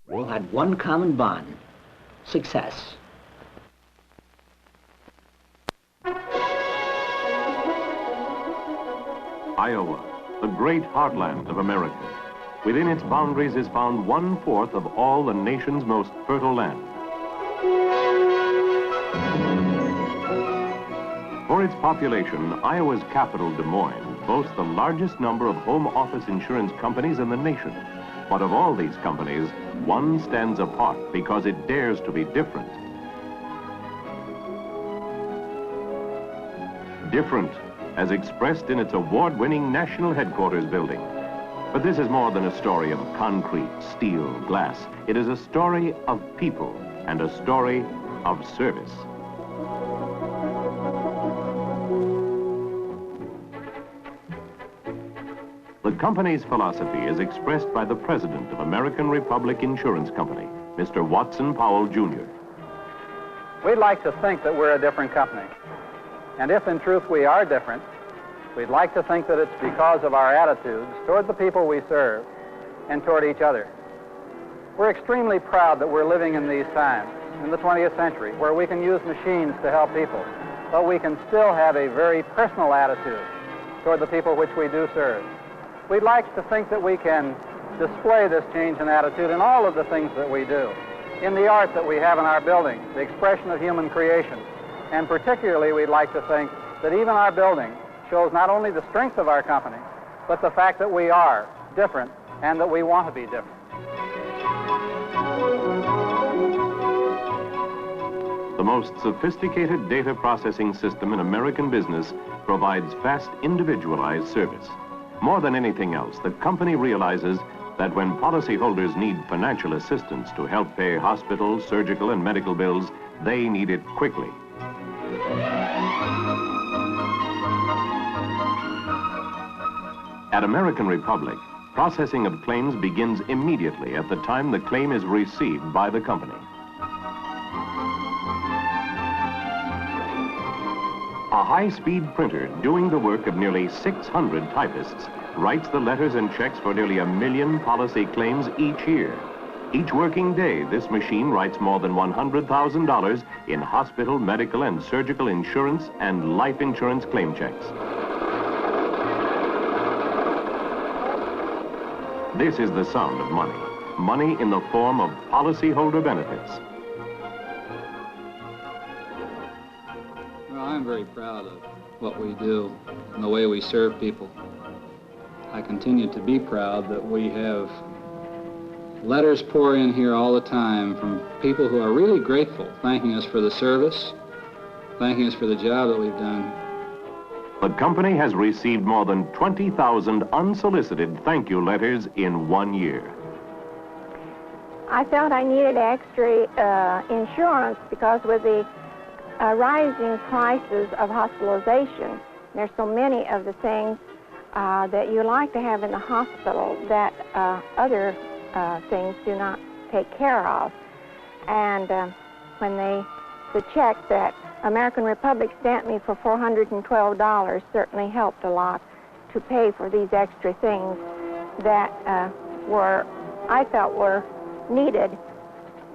We all had one common bond: success. Iowa, the great heartland of America. Within its boundaries is found 1/4 of all the nation's most fertile land. For its population, Iowa's capital, Des Moines, boasts the largest number of home office insurance companies in the nation. But of all these companies, one stands apart because it dares to be different. Different, as expressed in its award-winning national headquarters building. But this is more than a story of concrete, steel, glass. It is a story of people and a story of service. The company's philosophy is expressed by the president of American Republic Insurance Company, Mr. Watson Powell, Jr. We'd like to think that we're a different company. And if in truth we are different, we'd like to think that it's because of our attitudes toward the people we serve and toward each other. We're extremely proud that we're living in these times, in the 20th century, where we can use machines to help people, but we can still have a very personal attitude toward the people which we do serve. We'd like to think that we can display this change in attitude in all of the things that we do, in the art that we have in our building, the expression of human creation. And particularly, we'd like to think that even our building shows not only the strength of our company, but the fact that we are different and that we want to be different. The most sophisticated data processing system in American business provides fast, individualized service. More than anything else, the company realizes that when policyholders need financial assistance to help pay hospital, surgical, and medical bills, they need it quickly. At American Republic, processing of claims begins immediately at the time the claim is received by the company. A high-speed printer doing the work of nearly 600 typists writes the letters and checks for nearly 1 million policy claims each year. Each working day, this machine writes more than $100,000 in hospital, medical, and surgical insurance and life insurance claim checks. This is the sound of money. Money in the form of policyholder benefits. Well, I'm very proud of what we do and the way we serve people. I continue to be proud that we have letters pour in here all the time from people who are really grateful, thanking us for the service, thanking us for the job that we've done. The company has received more than 20,000 unsolicited thank you letters in 1 year. I felt I needed extra insurance because with the rising prices of hospitalization, there's so many of the things that you like to have in the hospital that other things do not take care of. And when the check that American Republic sent me for $412 certainly helped a lot to pay for these extra things that I felt were needed,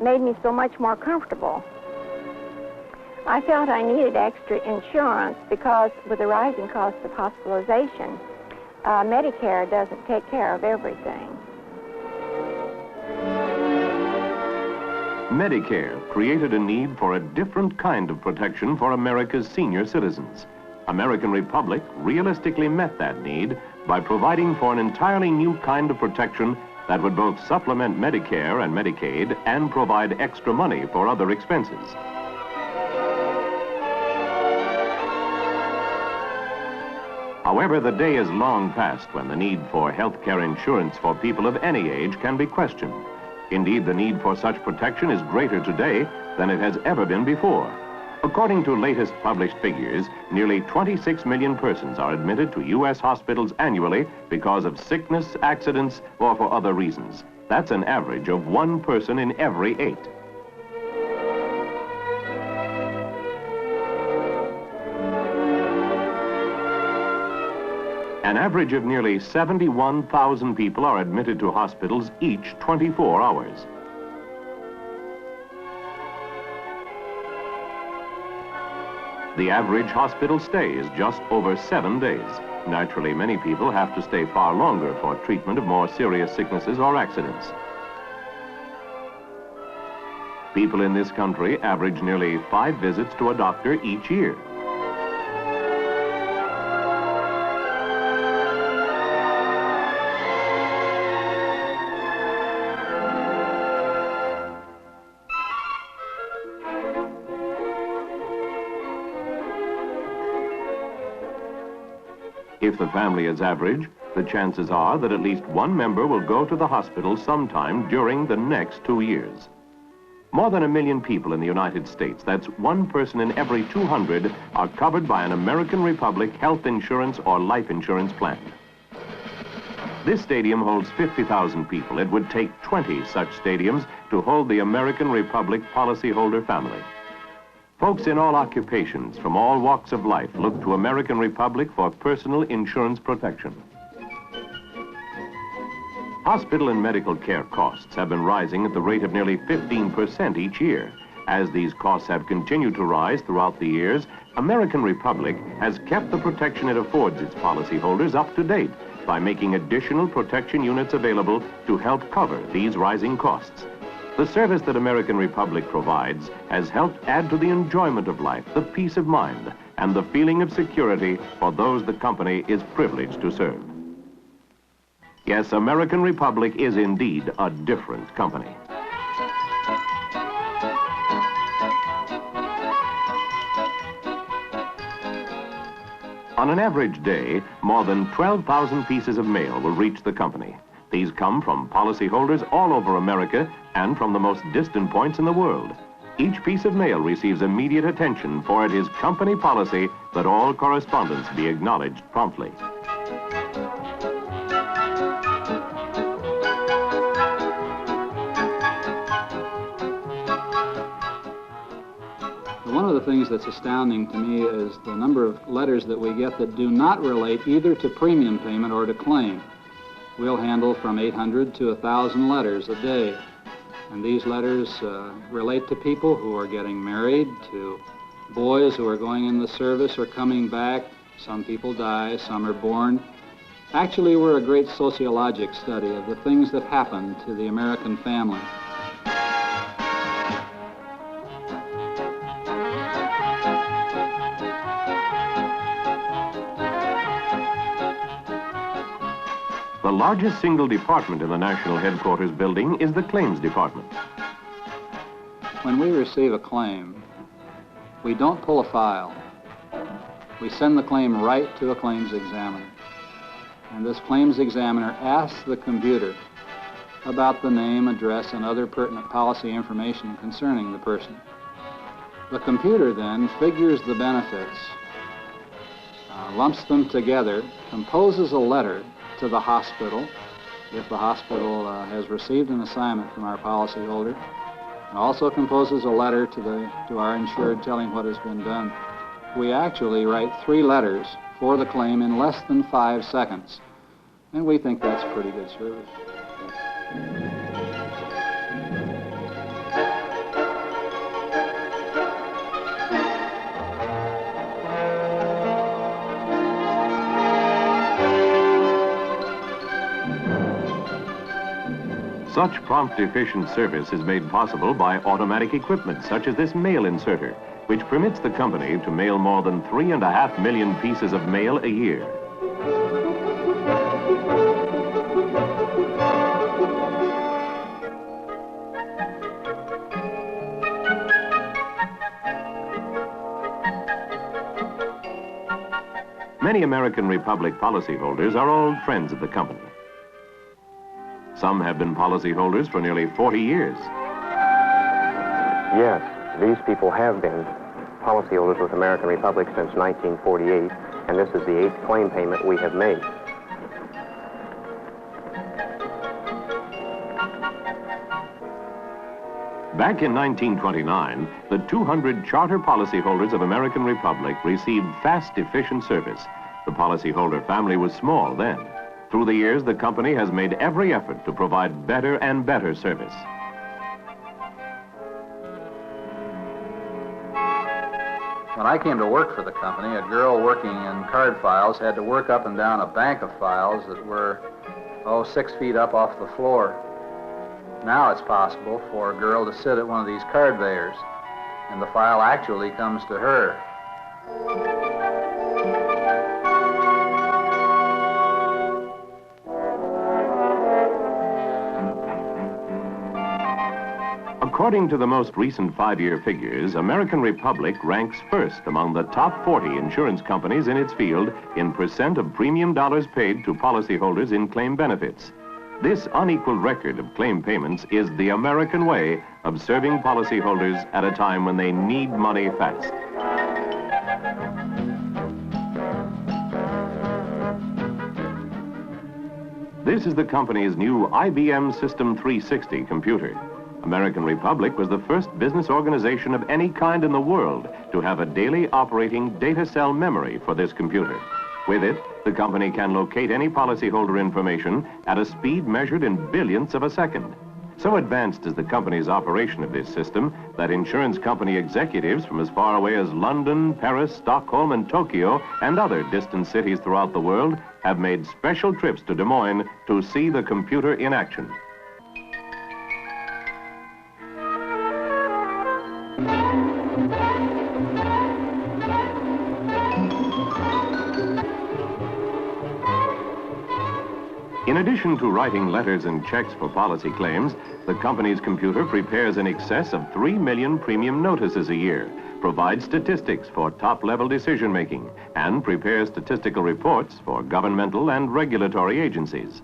made me so much more comfortable. I felt I needed extra insurance because with the rising cost of hospitalization, Medicare doesn't take care of everything. Medicare created a need for a different kind of protection for America's senior citizens. American Republic realistically met that need by providing for an entirely new kind of protection that would both supplement Medicare and Medicaid and provide extra money for other expenses. However, the day is long past when the need for health care insurance for people of any age can be questioned. Indeed, the need for such protection is greater today than it has ever been before. According to latest published figures, nearly 26 million persons are admitted to U.S. hospitals annually because of sickness, accidents, or for other reasons. That's an average of 1 person in every 8. An average of nearly 71,000 people are admitted to hospitals each 24 hours. The average hospital stay is just over 7 days. Naturally, many people have to stay far longer for treatment of more serious sicknesses or accidents. People in this country average nearly 5 visits to a doctor each year. If the family is average, the chances are that at least one member will go to the hospital sometime during the next 2 years. More than 1 million people in the United States, that's 1 person in every 200, are covered by an American Republic health insurance or life insurance plan. This stadium holds 50,000 people. It would take 20 such stadiums to hold the American Republic policyholder family. Folks in all occupations, from all walks of life, look to American Republic for personal insurance protection. Hospital and medical care costs have been rising at the rate of nearly 15% each year. As these costs have continued to rise throughout the years, American Republic has kept the protection it affords its policyholders up to date by making additional protection units available to help cover these rising costs. The service that American Republic provides has helped add to the enjoyment of life, the peace of mind, and the feeling of security for those the company is privileged to serve. Yes, American Republic is indeed a different company. On an average day, more than 12,000 pieces of mail will reach the company. These come from policyholders all over America and from the most distant points in the world. Each piece of mail receives immediate attention, for it is company policy that all correspondence be acknowledged promptly. One of the things that's astounding to me is the number of letters that we get that do not relate either to premium payment or to claim. We'll handle from 800 to 1,000 letters a day. And these letters relate to people who are getting married, to boys who are going in the service or coming back. Some people die, some are born. Actually, we're a great sociologic study of the things that happen to the American family. The largest single department in the National Headquarters building is the Claims Department. When we receive a claim, we don't pull a file. We send the claim right to a claims examiner. And this claims examiner asks the computer about the name, address, and other pertinent policy information concerning the person. The computer then figures the benefits, lumps them together, composes a letter to the hospital, if the hospital has received an assignment from our policyholder, and also composes a letter to our insured telling what has been done. We actually write 3 letters for the claim in less than 5 seconds, and we think that's pretty good service. Such prompt, efficient service is made possible by automatic equipment such as this mail inserter, which permits the company to mail more than 3.5 million pieces of mail a year. Many American Republic policyholders are old friends of the company. Some have been policyholders for nearly 40 years. Yes, these people have been policyholders with American Republic since 1948, and this is the 8th claim payment we have made. Back in 1929, the 200 charter policyholders of American Republic received fast, efficient service. The policyholder family was small then. Through the years, the company has made every effort to provide better and better service. When I came to work for the company, a girl working in card files had to work up and down a bank of files that were, 6 feet up off the floor. Now it's possible for a girl to sit at one of these card conveyors, and the file actually comes to her. According to the most recent 5-year figures, American Republic ranks first among the top 40 insurance companies in its field in percent of premium dollars paid to policyholders in claim benefits. This unequaled record of claim payments is the American way of serving policyholders at a time when they need money fast. This is the company's new IBM System 360 computer. American Republic was the first business organization of any kind in the world to have a daily operating data cell memory for this computer. With it, the company can locate any policyholder information at a speed measured in billionths of a second. So advanced is the company's operation of this system that insurance company executives from as far away as London, Paris, Stockholm, and Tokyo, and other distant cities throughout the world have made special trips to Des Moines to see the computer in action. In addition to writing letters and checks for policy claims, the company's computer prepares in excess of 3 million premium notices a year, provides statistics for top-level decision-making, and prepares statistical reports for governmental and regulatory agencies.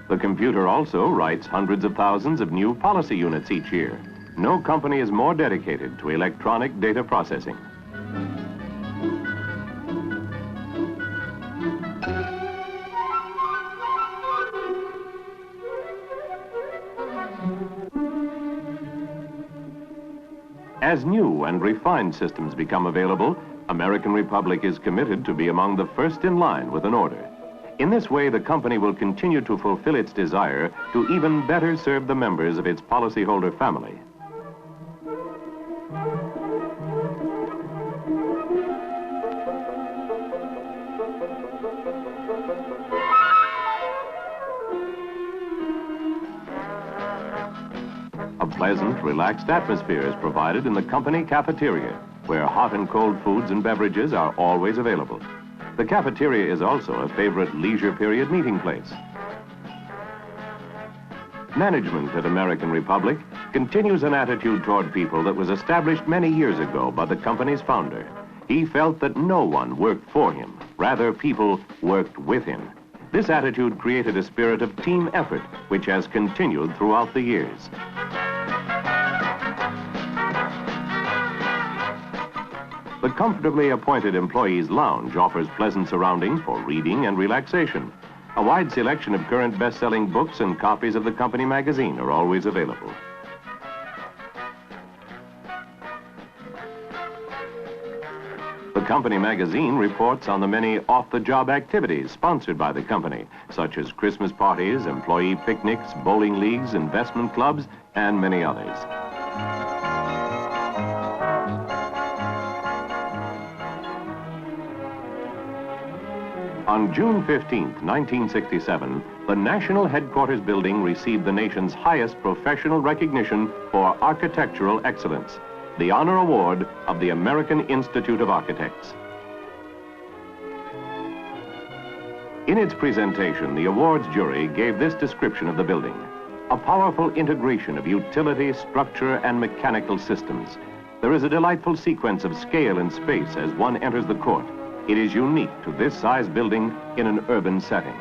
The computer also writes hundreds of thousands of new policy units each year. No company is more dedicated to electronic data processing. As new and refined systems become available, American Republic is committed to be among the first in line with an order. In this way, the company will continue to fulfill its desire to even better serve the members of its policyholder family. A pleasant, relaxed atmosphere is provided in the company cafeteria, where hot and cold foods and beverages are always available. The cafeteria is also a favorite leisure period meeting place. Management at American Republic continues an attitude toward people that was established many years ago by the company's founder. He felt that no one worked for him, rather people worked with him. This attitude created a spirit of team effort, which has continued throughout the years. The comfortably appointed Employees Lounge offers pleasant surroundings for reading and relaxation. A wide selection of current best-selling books and copies of the company magazine are always available. The company magazine reports on the many off-the-job activities sponsored by the company, such as Christmas parties, employee picnics, bowling leagues, investment clubs, and many others. On June 15, 1967, the National Headquarters Building received the nation's highest professional recognition for architectural excellence, the Honor Award of the American Institute of Architects. In its presentation, the awards jury gave this description of the building: a powerful integration of utility, structure, and mechanical systems. There is a delightful sequence of scale and space as one enters the court. It is unique to this size building in an urban setting.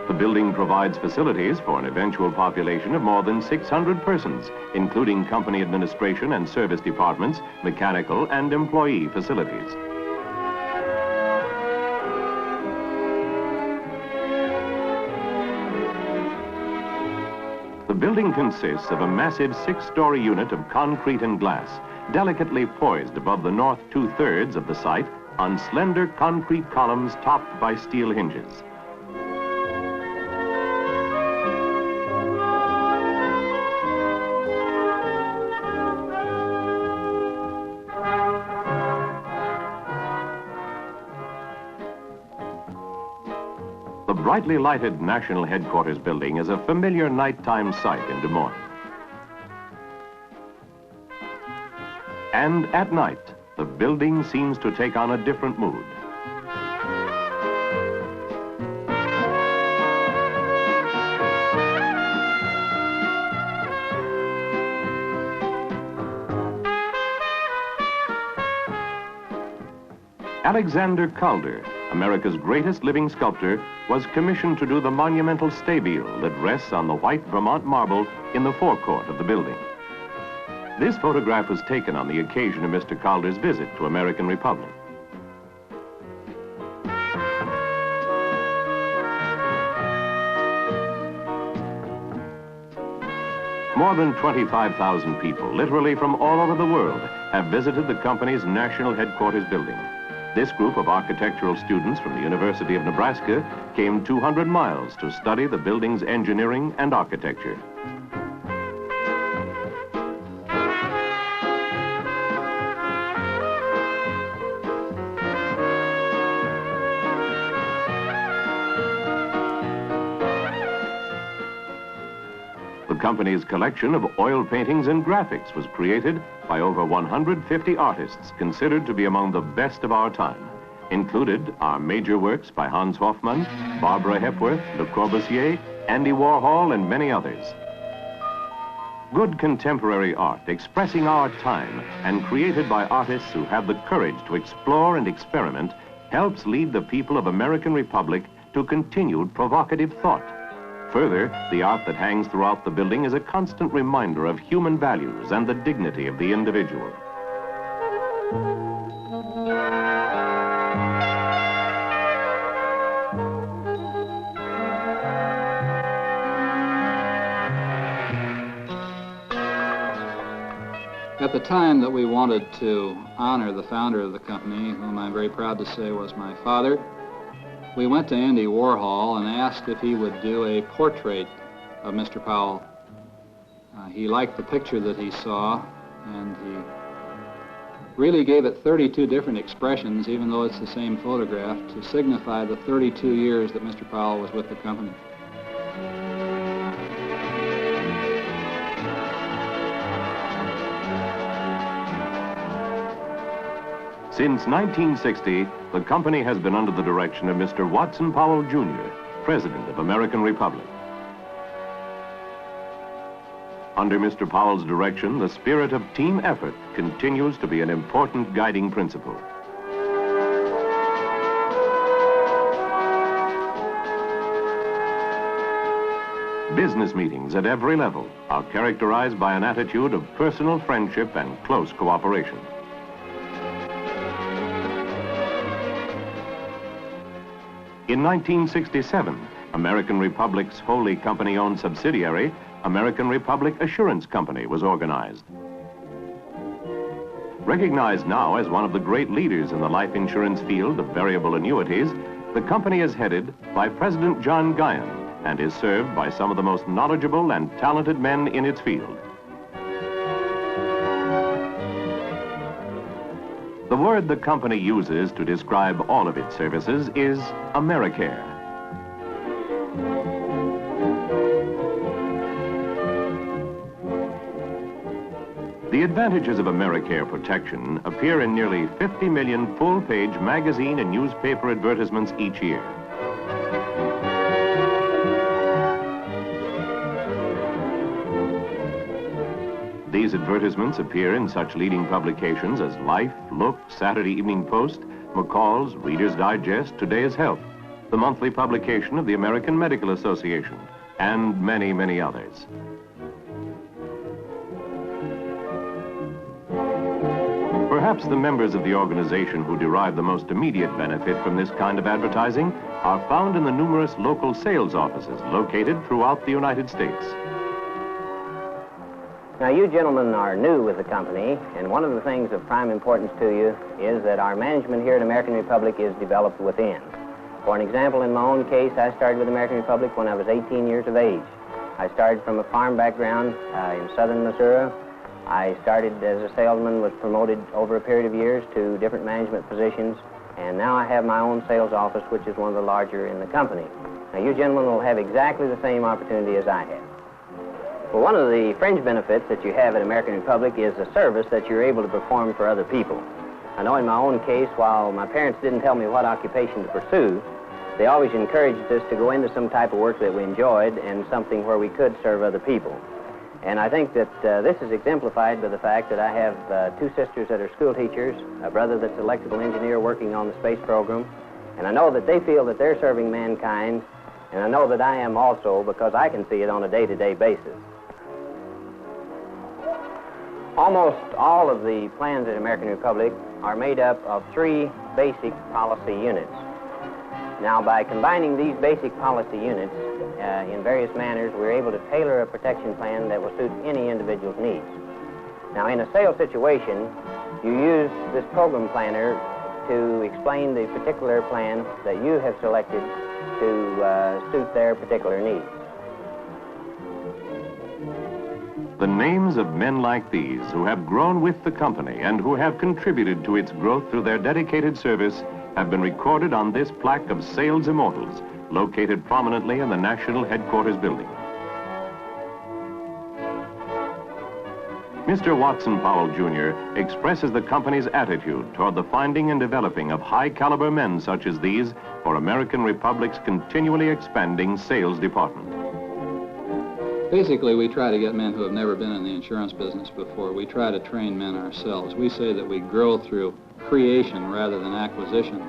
The building provides facilities for an eventual population of more than 600 persons, including company administration and service departments, mechanical and employee facilities. The building consists of a massive 6-story unit of concrete and glass, delicately poised above the north 2/3 of the site on slender concrete columns topped by steel hinges. brightly lighted National Headquarters building is a familiar nighttime sight in Des Moines. And at night, the building seems to take on a different mood. Alexander Calder, America's greatest living sculptor, was commissioned to do the monumental stébile that rests on the white Vermont marble in the forecourt of the building. This photograph was taken on the occasion of Mr. Calder's visit to American Republic. More than 25,000 people, literally from all over the world, have visited the company's National Headquarters building. This group of architectural students from the University of Nebraska came 200 miles to study the building's engineering and architecture. The company's collection of oil paintings and graphics was created by over 150 artists considered to be among the best of our time. Included are major works by Hans Hofmann, Barbara Hepworth, Le Corbusier, Andy Warhol, and many others. Good contemporary art expressing our time and created by artists who have the courage to explore and experiment helps lead the people of American Republic to continued provocative thought. Further, the art that hangs throughout the building is a constant reminder of human values and the dignity of the individual. At the time that we wanted to honor the founder of the company, whom I'm very proud to say was my father, we went to Andy Warhol and asked if he would do a portrait of Mr. Powell. He liked the picture that he saw, and he really gave it 32 different expressions, even though it's the same photograph, to signify the 32 years that Mr. Powell was with the company. Since 1960, the company has been under the direction of Mr. Watson Powell, Jr., President of American Republic. Under Mr. Powell's direction, the spirit of team effort continues to be an important guiding principle. Business meetings at every level are characterized by an attitude of personal friendship and close cooperation. In 1967, American Republic's wholly company-owned subsidiary, American Republic Assurance Company, was organized. Recognized now as one of the great leaders in the life insurance field of variable annuities, the company is headed by President John Guyon and is served by some of the most knowledgeable and talented men in its field. The word the company uses to describe all of its services is AmeriCare. The advantages of AmeriCare protection appear in nearly 50 million full-page magazine and newspaper advertisements each year. These advertisements appear in such leading publications as Life, Look, Saturday Evening Post, McCall's, Reader's Digest, Today's Health, the monthly publication of the American Medical Association, and many, many others. Perhaps the members of the organization who derive the most immediate benefit from this kind of advertising are found in the numerous local sales offices located throughout the United States. Now, you gentlemen are new with the company, and one of the things of prime importance to you is that our management here at American Republic is developed within. For an example, in my own case, I started with American Republic when I was 18 years of age. I started from a farm background in southern Missouri. I started as a salesman, was promoted over a period of years to different management positions, and now I have my own sales office, which is one of the larger in the company. Now, you gentlemen will have exactly the same opportunity as I have. Well, one of the fringe benefits that you have at American Republic is the service that you're able to perform for other people. I know in my own case, while my parents didn't tell me what occupation to pursue, they always encouraged us to go into some type of work that we enjoyed and something where we could serve other people. And I think that this is exemplified by the fact that I have 2 sisters that are school teachers, a brother that's an electrical engineer working on the space program, and I know that they feel that they're serving mankind, and I know that I am also because I can see it on a day-to-day basis. Almost all of the plans at American Republic are made up of 3 basic policy units. Now, by combining these basic policy units in various manners, we're able to tailor a protection plan that will suit any individual's needs. Now, in a sales situation, you use this program planner to explain the particular plan that you have selected to suit their particular needs. The names of men like these who have grown with the company and who have contributed to its growth through their dedicated service have been recorded on this plaque of Sales Immortals, located prominently in the National Headquarters building. Mr. Watson Powell, Jr. expresses the company's attitude toward the finding and developing of high-caliber men such as these for American Republic's continually expanding sales department. Basically, we try to get men who have never been in the insurance business before. We try to train men ourselves. We say that we grow through creation rather than acquisition.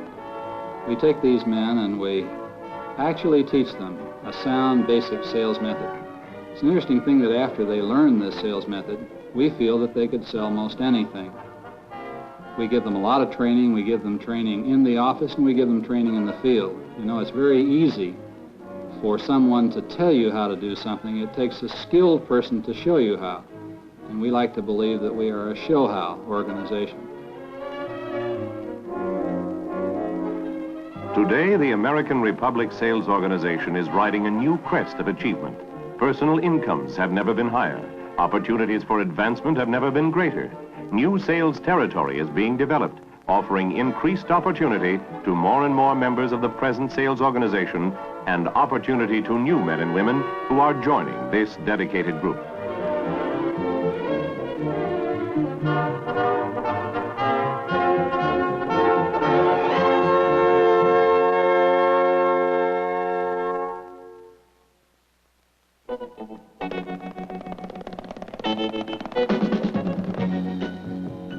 We take these men and we actually teach them a sound, basic sales method. It's an interesting thing that after they learn this sales method, we feel that they could sell most anything. We give them a lot of training. We give them training in the office and we give them training in the field. You know, it's very easy for someone to tell you how to do something. It takes a skilled person to show you how. And we like to believe that we are a show-how organization. Today, the American Republic Sales Organization is riding a new crest of achievement. Personal incomes have never been higher. Opportunities for advancement have never been greater. New sales territory is being developed, offering increased opportunity to more and more members of the present sales organization and opportunity to new men and women who are joining this dedicated group.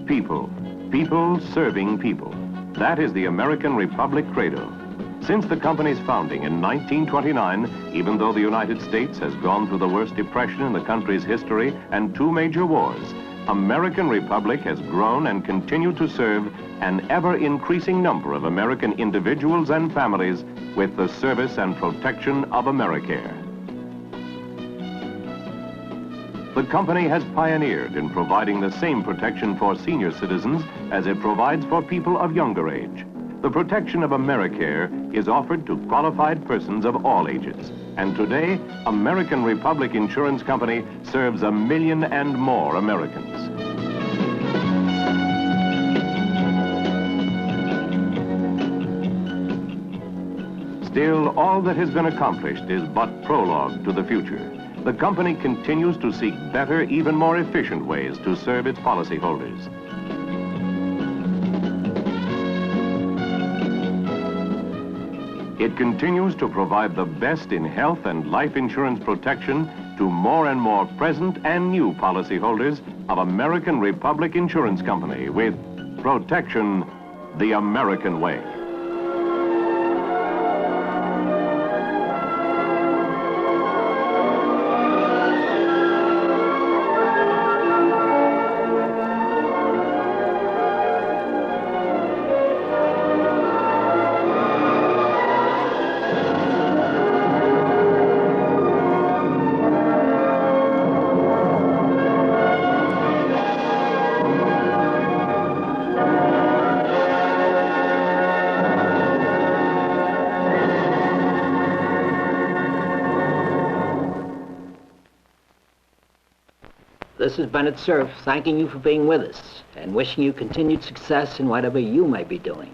People, people serving people. That is the American Republic credo. Since the company's founding in 1929, even though the United States has gone through the worst depression in the country's history and 2 major wars, American Republic has grown and continued to serve an ever-increasing number of American individuals and families with the service and protection of AmeriCare. The company has pioneered in providing the same protection for senior citizens as it provides for people of younger age. The protection of AmeriCare is offered to qualified persons of all ages. And today, American Republic Insurance Company serves 1 million and more Americans. Still, all that has been accomplished is but prologue to the future. The company continues to seek better, even more efficient ways to serve its policyholders. It continues to provide the best in health and life insurance protection to more and more present and new policyholders of American Republic Insurance Company with protection the American way. This is Bennett Cerf thanking you for being with us and wishing you continued success in whatever you may be doing.